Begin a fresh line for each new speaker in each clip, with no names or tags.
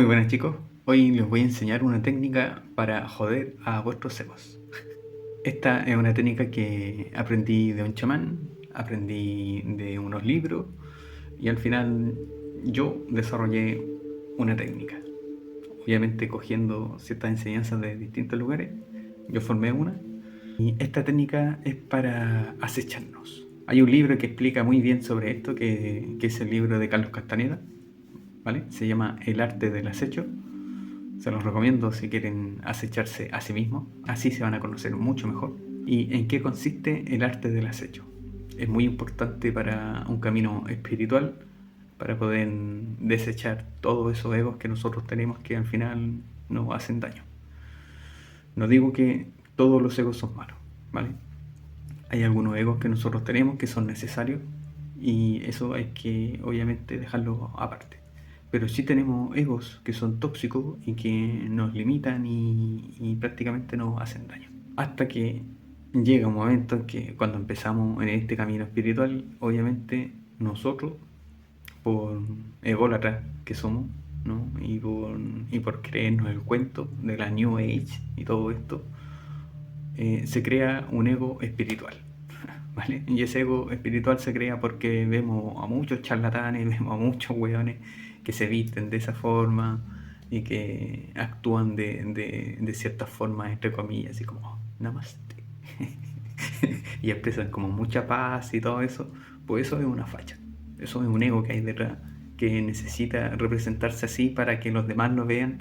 Muy buenas chicos, hoy les voy a enseñar una técnica para joder a vuestros egos. Esta es una técnica que aprendí de un chamán, aprendí de unos libros y al final yo desarrollé una técnica. Obviamente cogiendo ciertas enseñanzas de distintos lugares, yo formé una y esta técnica es para acecharnos. Hay un libro que explica muy bien sobre esto, que es el libro de Carlos Castaneda, ¿vale? Se llama El arte del acecho. Se los recomiendo si quieren acecharse a sí mismos, así se van a conocer mucho mejor. ¿Y en qué consiste el arte del acecho? Es muy importante para un camino espiritual, para poder desechar todos esos egos que nosotros tenemos que al final nos hacen daño. No digo que todos los egos son malos, ¿vale? Hay algunos egos que nosotros tenemos que son necesarios y eso hay que obviamente dejarlo aparte. Pero sí tenemos egos que son tóxicos y que nos limitan y prácticamente nos hacen daño. Hasta que llega un momento en que cuando empezamos en este camino espiritual, obviamente nosotros, por ególatras que somos, ¿no? y por creernos el cuento de la New Age y todo esto, se crea un ego espiritual. ¿Vale? Y ese ego espiritual se crea porque vemos a muchos charlatanes, vemos a muchos weones que se visten de esa forma y que actúan de ciertas formas, entre comillas, así como "Oh, namaste", y expresan como mucha paz y todo eso. Pues eso es una facha, eso es un ego que hay detrás que necesita representarse así para que los demás lo vean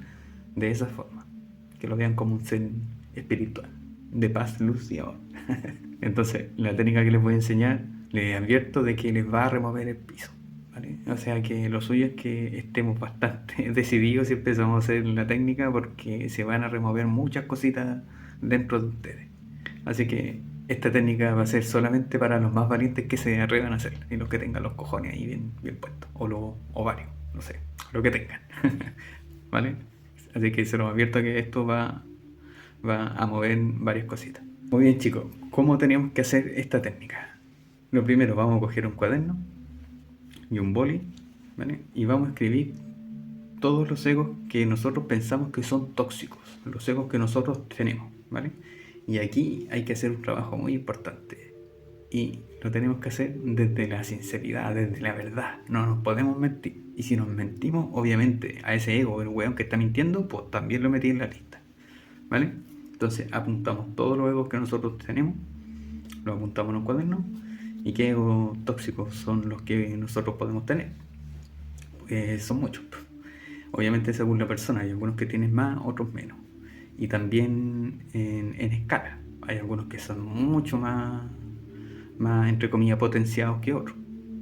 de esa forma, que lo vean como un ser espiritual, de paz, luz y amor. Entonces, la técnica que les voy a enseñar, les advierto de que les va a remover el piso, ¿vale? O sea que lo suyo es que estemos bastante decididos si empezamos a hacer la técnica, porque se van a remover muchas cositas dentro de ustedes. Así que esta técnica va a ser solamente para los más valientes que se atrevan a hacerla y los que tengan los cojones ahí bien puestos, o los ovarios, no sé, lo que tengan. ¿Vale? Así que se los advierto que esto va a mover varias cositas. Muy bien chicos, ¿cómo tenemos que hacer esta técnica? Lo primero, vamos a coger un cuaderno y un boli, ¿vale? Y vamos a escribir todos los egos que nosotros pensamos que son tóxicos, los egos que nosotros tenemos, ¿vale? Y aquí hay que hacer un trabajo muy importante y lo tenemos que hacer desde la sinceridad, desde la verdad, no nos podemos mentir. Y si nos mentimos, obviamente a ese ego, el weón que está mintiendo, pues también lo metí en la lista, ¿vale? Entonces apuntamos todos los egos que nosotros tenemos, los apuntamos en un cuaderno. ¿Y qué egos tóxicos son los que nosotros podemos tener? Son muchos. Obviamente según la persona, hay algunos que tienen más, otros menos. Y también en escala. Hay algunos que son mucho más entre comillas, potenciados que otros,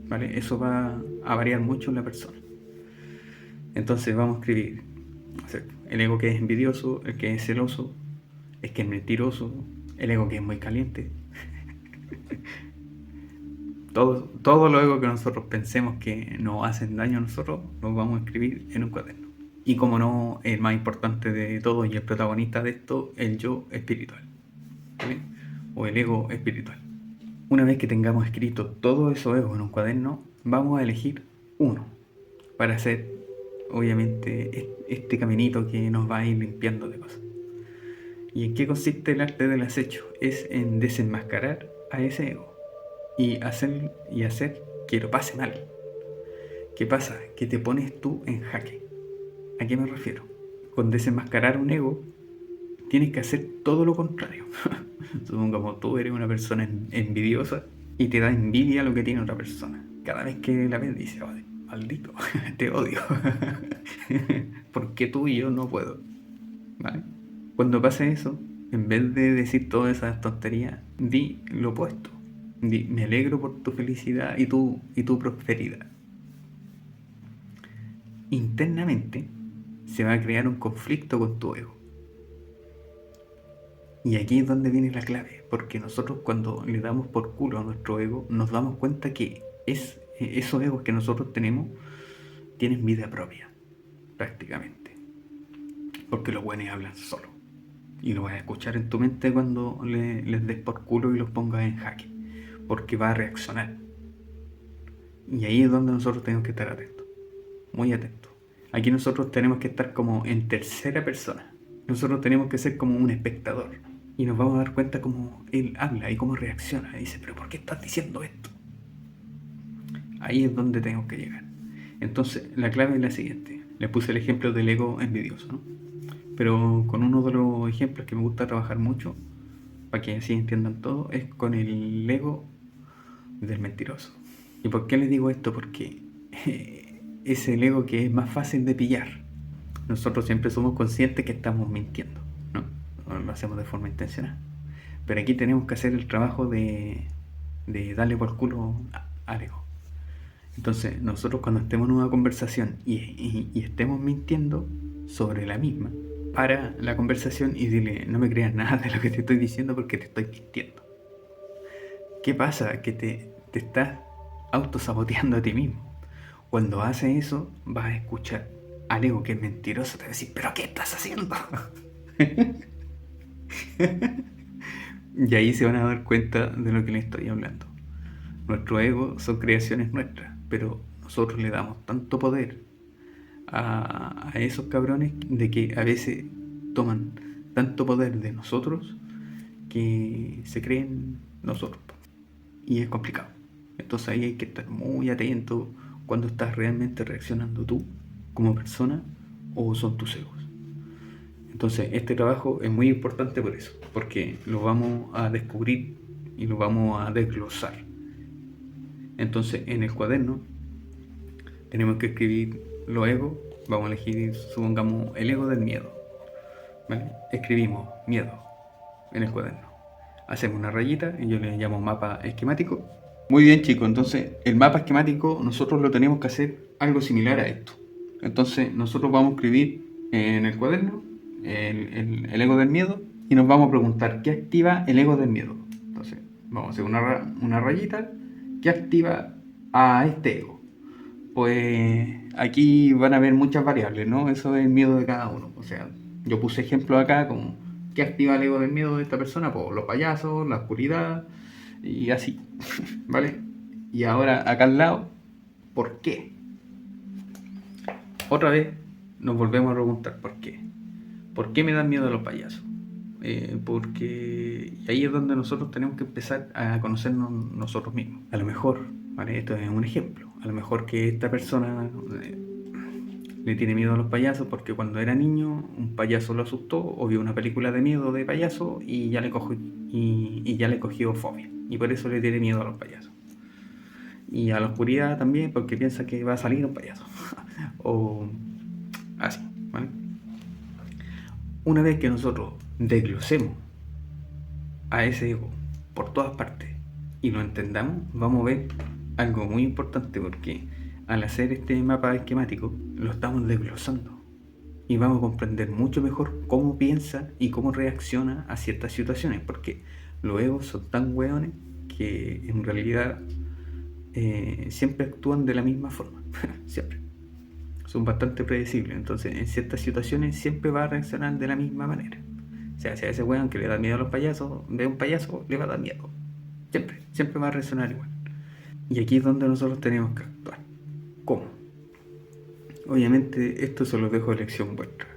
¿vale? Eso va a variar mucho en la persona. Entonces vamos a escribir, o sea, el ego que es envidioso, el que es celoso, el que es mentiroso, el ego que es muy caliente. Todo lo ego que nosotros pensemos que nos hacen daño a nosotros, los vamos a escribir en un cuaderno. Y como no, el más importante de todo y el protagonista de esto, el yo espiritual, ¿vale? O el ego espiritual. Una vez que tengamos escrito todos esos egos en un cuaderno, vamos a elegir uno para hacer, obviamente, este caminito que nos va a ir limpiando de cosas. ¿Y en qué consiste el arte del acecho? Es en desenmascarar a ese ego y hacer que lo pase mal. ¿Qué pasa? Que te pones tú en jaque. ¿A qué me refiero? Con desenmascarar un ego, tienes que hacer todo lo contrario. Supongamos tú eres una persona envidiosa y te da envidia lo que tiene otra persona. Cada vez que la ves dices, oh, maldito, te odio. Porque tú y yo no puedo. ¿Vale? Cuando pase eso, en vez de decir todas esas tonterías, di lo opuesto. Di, me alegro por tu felicidad y tu prosperidad. Internamente se va a crear un conflicto con tu ego. Y aquí es donde viene la clave, porque nosotros cuando le damos por culo a nuestro ego, nos damos cuenta que esos egos que nosotros tenemos tienen vida propia, prácticamente. Porque los buenos hablan solo. Y lo vas a escuchar en tu mente cuando les des por culo y los pongas en jaque, porque va a reaccionar. Y ahí es donde nosotros tenemos que estar atentos, muy atentos. Aquí nosotros tenemos que estar como en tercera persona. Nosotros tenemos que ser como un espectador. Y nos vamos a dar cuenta cómo él habla y cómo reacciona. Y dice, pero ¿por qué estás diciendo esto? Ahí es donde tenemos que llegar. Entonces, la clave es la siguiente. Les puse el ejemplo del ego envidioso, ¿no? Pero con uno de los ejemplos que me gusta trabajar mucho, para que así entiendan todo, es con el ego del mentiroso. ¿Y por qué les digo esto? Porque es el ego que es más fácil de pillar. Nosotros siempre somos conscientes que estamos mintiendo, ¿no? Lo hacemos de forma intencional. Pero aquí tenemos que hacer el trabajo de darle por culo al ego. Entonces, nosotros cuando estemos en una conversación y estemos mintiendo sobre la misma, para la conversación y dile, no me creas nada de lo que te estoy diciendo porque te estoy mintiendo. ¿Qué pasa? Que te estás autosaboteando a ti mismo. Cuando haces eso, vas a escuchar al ego que es mentiroso, te va a decir, ¿pero qué estás haciendo? Y ahí se van a dar cuenta de lo que les estoy hablando. Nuestro ego son creaciones nuestras, pero nosotros le damos tanto poder a esos cabrones de que a veces toman tanto poder de nosotros que se creen nosotros. Y es complicado. Entonces ahí hay que estar muy atento cuando estás realmente reaccionando tú como persona o son tus egos. Entonces este trabajo es muy importante por eso, porque lo vamos a descubrir y lo vamos a desglosar. Entonces en el cuaderno tenemos que escribir los egos, vamos a elegir, supongamos, el ego del miedo. ¿Vale? Escribimos miedo en el cuaderno. Hacemos una rayita y yo le llamo mapa esquemático. Muy bien, chicos, entonces el mapa esquemático nosotros lo tenemos que hacer algo similar a esto. Entonces nosotros vamos a escribir en el cuaderno el ego del miedo y nos vamos a preguntar qué activa el ego del miedo. Entonces vamos a hacer una rayita que activa a este ego. Pues aquí van a haber muchas variables, ¿no? Eso es el miedo de cada uno. O sea, yo puse ejemplos acá como qué activa el ego del miedo de esta persona, pues los payasos, la oscuridad y así, ¿vale? Y ahora acá al lado, ¿por qué? Otra vez nos volvemos a preguntar ¿por qué? ¿Por qué me dan miedo los payasos? Porque ahí es donde nosotros tenemos que empezar a conocernos nosotros mismos. A lo mejor, ¿vale? Esto es un ejemplo. A lo mejor que esta persona le tiene miedo a los payasos porque cuando era niño un payaso lo asustó o vio una película de miedo de payaso y ya le cogió fobia. Y por eso le tiene miedo a los payasos. Y a la oscuridad también porque piensa que va a salir un payaso. O así, ¿vale? Una vez que nosotros desglosemos a ese ego por todas partes y lo entendamos, vamos a ver algo muy importante porque al hacer este mapa esquemático lo estamos desglosando y vamos a comprender mucho mejor cómo piensa y cómo reacciona a ciertas situaciones, porque los egos son tan hueones que en realidad siempre actúan de la misma forma, siempre. Son bastante predecibles, entonces en ciertas situaciones siempre va a reaccionar de la misma manera. O sea, si a ese weón que le da miedo a los payasos, ve a un payaso, le va a dar miedo. Siempre va a reaccionar igual. Y aquí es donde nosotros tenemos que actuar. ¿Cómo? Obviamente esto se lo dejo a elección vuestra.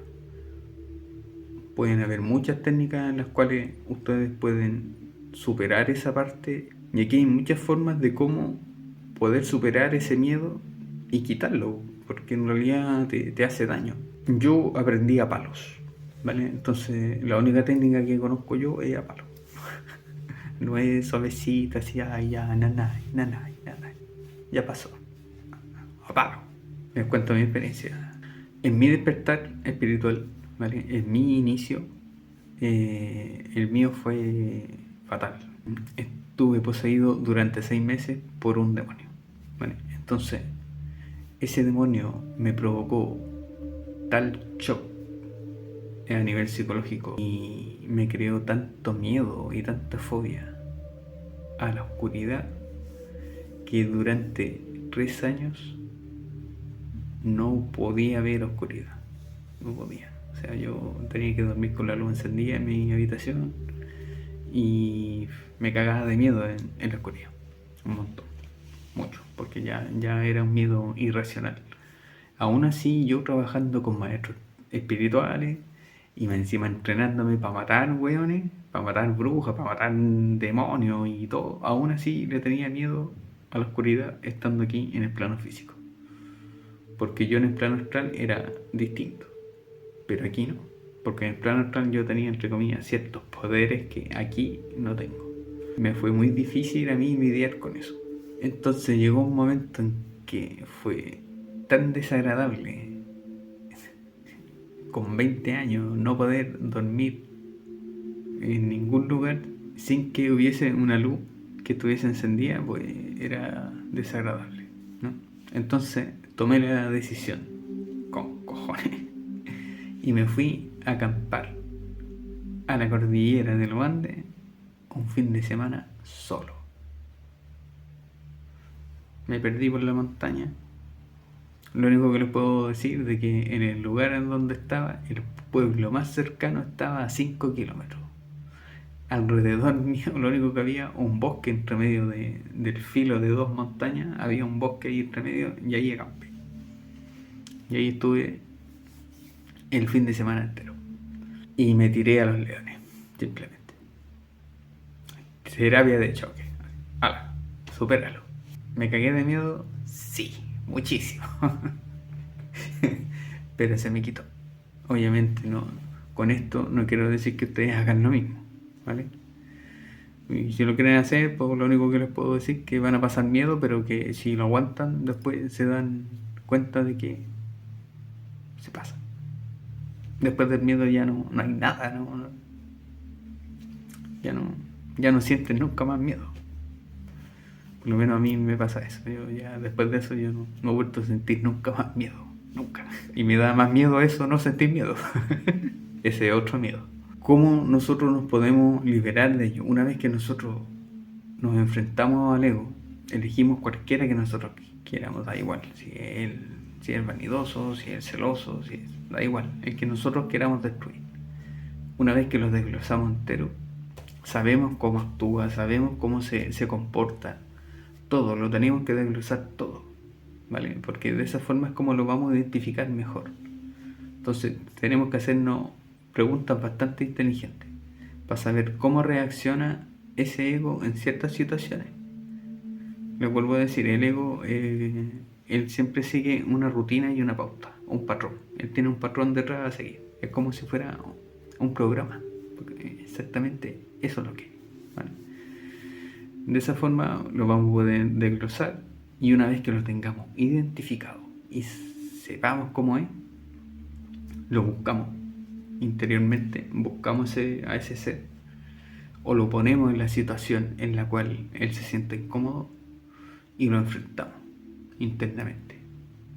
Pueden haber muchas técnicas en las cuales ustedes pueden superar esa parte. Y aquí hay muchas formas de cómo poder superar ese miedo y quitarlo, porque en realidad te hace daño. Yo aprendí a palos, ¿vale? Entonces la única técnica que conozco yo es a palos. No es suavecita, así, ay, ya, nanay. Ya pasó. A palo. Les cuento mi experiencia. En mi despertar espiritual, ¿vale? En mi inicio, el mío fue fatal. Estuve poseído durante 6 meses por un demonio, ¿vale? Entonces, ese demonio me provocó tal shock a nivel psicológico y me creó tanto miedo y tanta fobia a la oscuridad que durante 3 años no podía ver oscuridad. No podía. O sea, yo tenía que dormir con la luz encendida en mi habitación y me cagaba de miedo en la oscuridad. Un montón. Mucho. Porque ya era un miedo irracional. Aún así, yo trabajando con maestros espirituales y más encima entrenándome para matar weones, para matar brujas, para matar demonios y todo, aún así le tenía miedo a la oscuridad estando aquí en el plano físico. Porque yo en el plano astral era distinto, pero aquí no. Porque en el plano astral yo tenía, entre comillas, ciertos poderes que aquí no tengo. Me fue muy difícil a mí lidiar con eso. Entonces llegó un momento en que fue tan desagradable, con 20 años, no poder dormir en ningún lugar sin que hubiese una luz que estuviese encendida, pues era desagradable, ¿no? Entonces tomé la decisión, con cojones, y me fui a acampar a la cordillera de los Andes un fin de semana solo. Me perdí por la montaña. Lo único que les puedo decir de que en el lugar en donde estaba, el pueblo más cercano estaba a 5 kilómetros. Alrededor mío lo único que había un bosque entre medio del filo de 2 montañas, había un bosque ahí entre medio y ahí acampé. Y ahí estuve el fin de semana entero. Y me tiré a los leones, simplemente. Terapia de choque. Hala, supéralo. ¿Me cagué de miedo? Sí, muchísimo. Pero se me quitó. Obviamente no, con esto no quiero decir que ustedes hagan lo mismo, ¿vale? Y si lo quieren hacer, pues lo único que les puedo decir es que van a pasar miedo, pero que si lo aguantan, después se dan cuenta de que se pasa. Después del miedo ya no hay nada, ya no sienten nunca más miedo. Por lo menos a mí me pasa eso. Yo ya después de eso yo no he vuelto a sentir nunca más miedo. Nunca. Y me da más miedo eso, no sentir miedo. Ese otro miedo. ¿Cómo nosotros nos podemos liberar de ello? Una vez que nosotros nos enfrentamos al ego, elegimos cualquiera que nosotros quieramos, da igual. Si es vanidoso, si es celoso, da igual. El que nosotros queramos destruir. Una vez que los desglosamos entero, sabemos cómo actúa, sabemos cómo se comporta. Todo, lo tenemos que desglosar todo, ¿vale? Porque de esa forma es como lo vamos a identificar mejor. Entonces tenemos que hacernos preguntas bastante inteligentes para saber cómo reacciona ese ego en ciertas situaciones. Les vuelvo a decir, el ego, él siempre sigue una rutina y una pauta, un patrón. Él tiene un patrón detrás a seguir. Es como si fuera un programa, porque exactamente eso es lo que es, ¿vale? De esa forma lo vamos a poder desglosar y una vez que lo tengamos identificado y sepamos cómo es, lo buscamos interiormente, buscamos a ese ser o lo ponemos en la situación en la cual él se siente incómodo y lo enfrentamos internamente,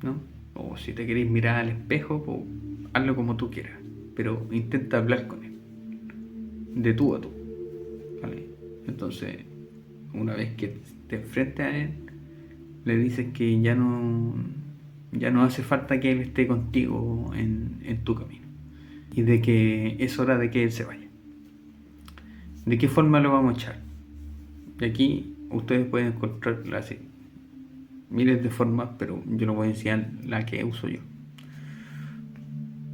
¿no? O si te queréis mirar al espejo, pues hazlo como tú quieras, pero intenta hablar con él de tú a tú, ¿vale? Entonces, una vez que te enfrentes a él, le dices que ya no hace falta que él esté contigo en tu camino y de que es hora de que él se vaya. ¿De qué forma lo vamos a echar? Y aquí ustedes pueden encontrar miles de formas, pero yo les voy a enseñar la que uso yo.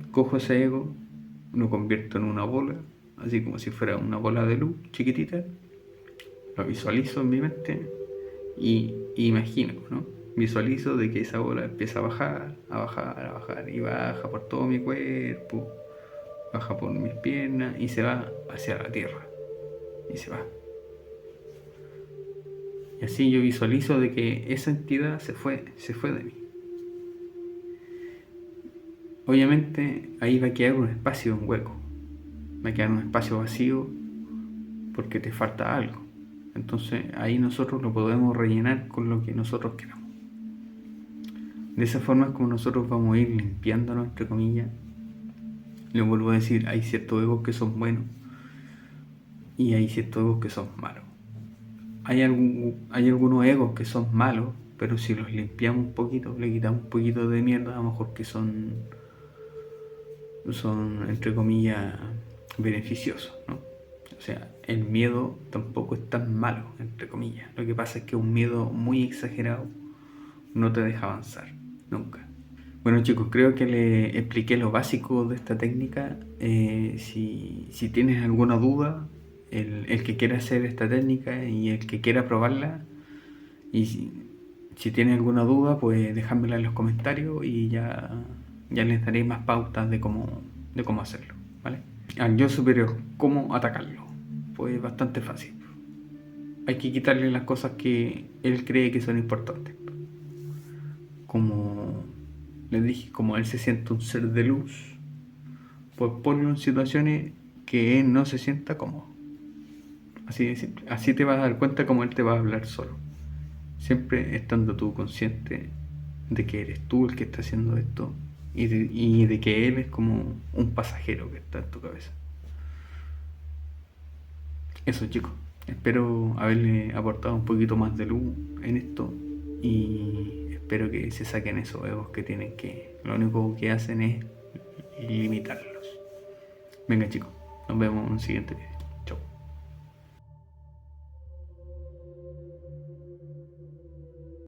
Cojo ese ego, lo convierto en una bola, así como si fuera una bola de luz chiquitita, lo visualizo en mi mente y imagino, ¿no? Visualizo de que esa bola empieza a bajar, a bajar, a bajar y baja por todo mi cuerpo, baja por mis piernas y se va hacia la tierra y se va. Y así yo visualizo de que esa entidad se fue de mí. Obviamente ahí va a quedar un espacio, un hueco, va a quedar un espacio vacío porque te falta algo. Entonces ahí nosotros lo podemos rellenar con lo que nosotros queramos. De esa forma es como nosotros vamos a ir limpiándonos, entre comillas. Les vuelvo a decir, hay ciertos egos que son buenos y hay ciertos egos que son malos. Hay algunos egos que son malos, pero si los limpiamos un poquito, le quitamos un poquito de mierda, a lo mejor que son entre comillas beneficiosos, ¿no? O sea, el miedo tampoco es tan malo, entre comillas. Lo que pasa es que un miedo muy exagerado no te deja avanzar, nunca. Bueno chicos, creo que le expliqué lo básico de esta técnica. Si tienes alguna duda, el que quiera hacer esta técnica y el que quiera probarla, y si tienes alguna duda, pues dejármela en los comentarios y ya les daré más pautas de cómo hacerlo, ¿vale? Al yo superior, ¿cómo atacarlo? Pues bastante fácil. Hay que quitarle las cosas que él cree que son importantes. Como les dije, como él se siente un ser de luz, pues ponlo en situaciones que él no se sienta cómodo. Así de simple. Así te vas a dar cuenta cómo él te va a hablar solo. Siempre estando tú consciente de que eres tú el que está haciendo esto y de que él es como un pasajero que está en tu cabeza. Eso chicos, espero haberle aportado un poquito más de luz en esto y espero que se saquen esos egos que tienen que lo único que hacen es limitarlos. Venga chicos, nos vemos en un siguiente video.